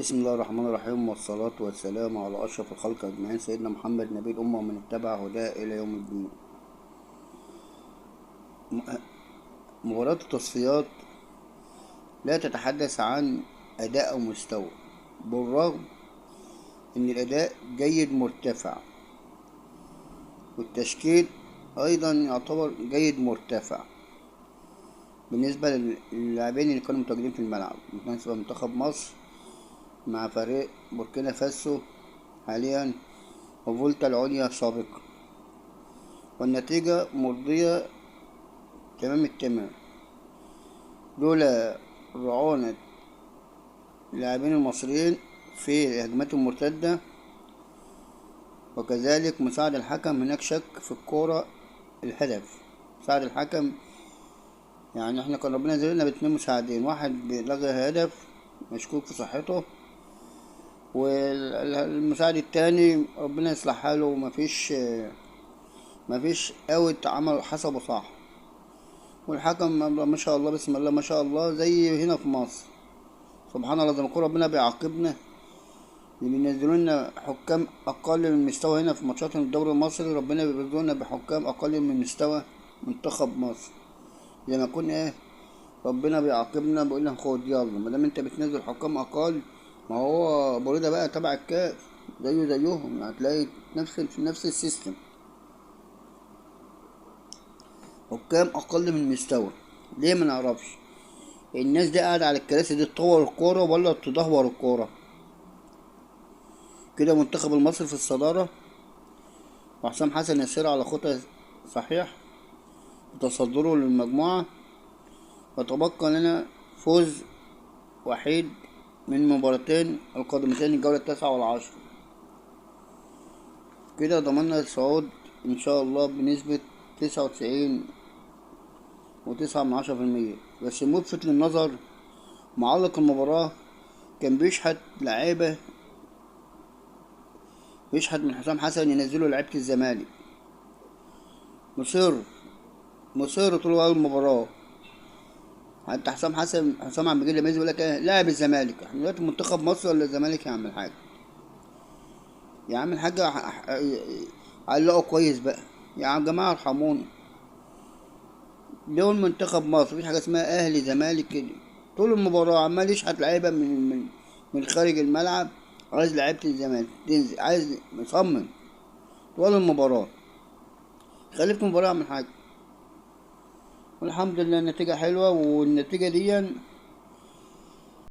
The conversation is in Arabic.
بسم الله الرحمن الرحيم، والصلاة والسلام على أشرف الخلق أجمعين، سيدنا محمد نبي الأمة ومن اتبع هداه إلى يوم الدين. مباراة التصفيات لا تتحدث عن أداء أو مستوى، بالرغم إن الأداء جيد مرتفع، والتشكيل أيضا يعتبر جيد مرتفع بالنسبة للاعبين اللي كانوا متواجدين في الملعب، بالنسبة لمنتخب مصر مع فريق بوركينا فاسو حاليا وفولتا العليا سابقا، والنتيجة مرضية تمام التمام، لولا رعونة اللاعبين المصريين في الهجمات المرتدة، وكذلك مساعد الحكم. هناك شك في الكورة الهدف، مساعد الحكم يعني احنا كان ربنا زلنا باتنين مساعدين، واحد لغى هدف مشكوك في صحته، والمساعد التاني ربنا يصلح حاله مفيش اوت عمل حسبه صح، والحكم ما شاء الله بسم الله ما شاء الله زي هنا في مصر. سبحان الله، زي ما يكون ربنا بيعاقبنا اللي بينزلوا لنا حكام اقل من مستوى هنا في ماتشات الدوري المصري، ربنا بينزلوا لنا بحكام اقل من مستوى منتخب مصر. زي ما يكون ربنا بيعاقبنا بيقول لنا خد يلا، ما دام انت بتنزل حكام اقل، ما هو بريدة بقى تبع الكاف زيهم، هتلاقي نفس السيستم، حكام اقل من مستوى. ليه؟ ما نعرفش. الناس دي قاعدة على الكراسي دي تطور الكورة ولا تدهور الكورة؟ كده منتخب المصري في الصدارة، وحسام حسن يسير على خطى صحيح وتصدره للمجموعة، وتبقى لنا فوز وحيد من مباراتين القادمتين، الجولة التاسعة والعشرة. كده ضمننا الصعود إن شاء الله بنسبة 99.9%. بس ملفت للنظر معلق المباراة كان بيشحت من حسام حسن ينزله لعيبة الزمالك، مصر طول وقت المباراة. حتى حسام عم بيجي لما يقول لك لاعب الزمالك، احنا دلوقتي منتخب مصر ولا الزمالك؟ يا عم الحاج، علقوا كويس بقى يا عم جماعة، ارحموني. دول منتخب مصر، مفيش حاجة اسمها أهلي زمالك كده. طول المباراة عمال يشحت لعيبة من خارج الملعب، عايز لعيبة الزمالك تنزل، عايز مصمم طول المباراة. خليك في المباراة من حاجة، والحمد لله النتيجة حلوة، والنتيجة دي